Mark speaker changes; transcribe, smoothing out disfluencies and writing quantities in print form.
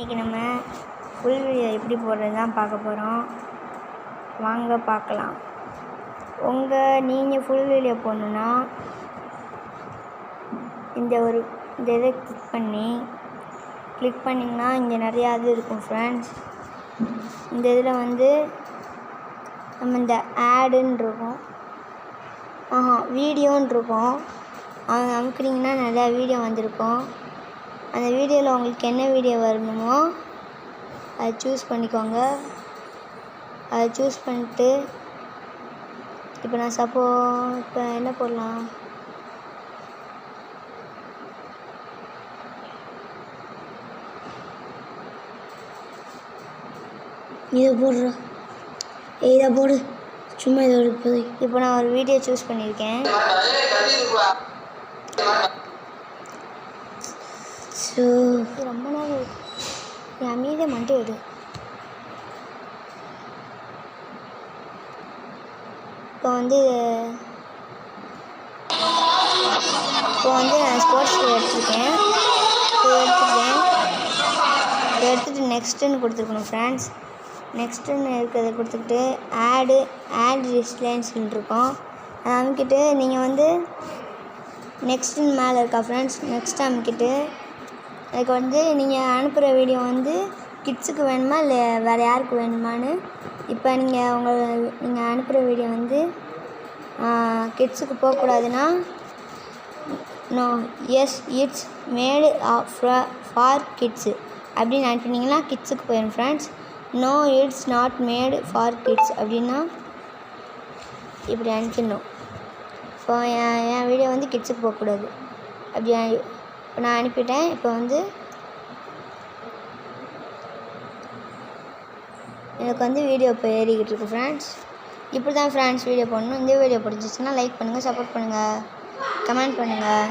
Speaker 1: இன்றைக்கி நம்ம full video எப்படி போடுறது தான் பார்க்க போகிறோம். வாங்க பார்க்கலாம். நீங்கள் ஃபுல் வீடியோ போடணுன்னா இந்த இதை கிளிக் பண்ணிங்கன்னா இங்கே நிறையா இது இருக்கும் ஃப்ரெண்ட்ஸ். இந்த இதில் நம்ம இந்த ஆடுன்னு இருக்கும், வீடியோன்னு இருக்கும். அவங்க அமுக்குனிங்கன்னா நிறையா வீடியோ வந்திருக்கும். அந்த வீடியோவில் உங்களுக்கு என்ன வீடியோ வரணுமோ அதை சூஸ் பண்ணிக்கோங்க. அதை சூஸ் பண்ணிட்டு இப்போ நான் இப்போ என்ன போடலாம்,
Speaker 2: இதை போடுறோம், இதை போடு, சும்மா இதை எடுப்பது.
Speaker 1: இப்போ நான் ஒரு வீடியோ சூஸ் பண்ணியிருக்கேன்.
Speaker 2: ஸோ
Speaker 1: ரொம்ப நேரம் என் அமைதியை மட்டும் எடு. இப்போ நான் ஸ்போர்ட்ஸ் எடுத்துருக்கேன். எடுத்துகிட்டு நெக்ஸ்ட்டுன்னு கொடுத்துருக்கணும் ஃப்ரெண்ட்ஸ். நெக்ஸ்ட்டுன்னு இருக்கிறத கொடுத்துக்கிட்டு ஆட் டிஸ்லைன்ஸ்ன்னு இருக்கும். அதை அமைக்கிட்டு நீங்கள் நெக்ஸ்ட்டுன்னு மேலே இருக்கா ஃப்ரெண்ட்ஸ், நெக்ஸ்ட் அமைக்கிட்டு அதுக்கு நீங்கள் அனுப்புகிற வீடியோ கிட்ஸுக்கு வேணுமா இல்லை வேறு யாருக்கு வேணுமான்னு இப்போ நீங்கள் அனுப்புகிற வீடியோ கிட்ஸுக்கு போகக்கூடாதுன்னா no yes it's made for kids அப்படின்னு அனுப்பினீங்கன்னா கிட்ஸுக்கு போயிடும் friends. No it's not made for kids அப்படின்னா இப்படி அனுப்பிடணும். இப்போ என் வீடியோ கிட்ஸுக்கு போகக்கூடாது அப்படி இப்போ நான் அனுப்பிட்டேன். இப்போ எனக்கு வீடியோ இப்போ ஏறிக்கிட்டு இருக்கு ஃப்ரெண்ட்ஸ். இப்படி தான் ஃப்ரெண்ட்ஸ் வீடியோ போடணும். இந்த வீடியோ பிடிச்சிச்சுன்னா லைக் பண்ணுங்கள், சப்போர்ட் பண்ணுங்கள், கமெண்ட் பண்ணுங்கள்.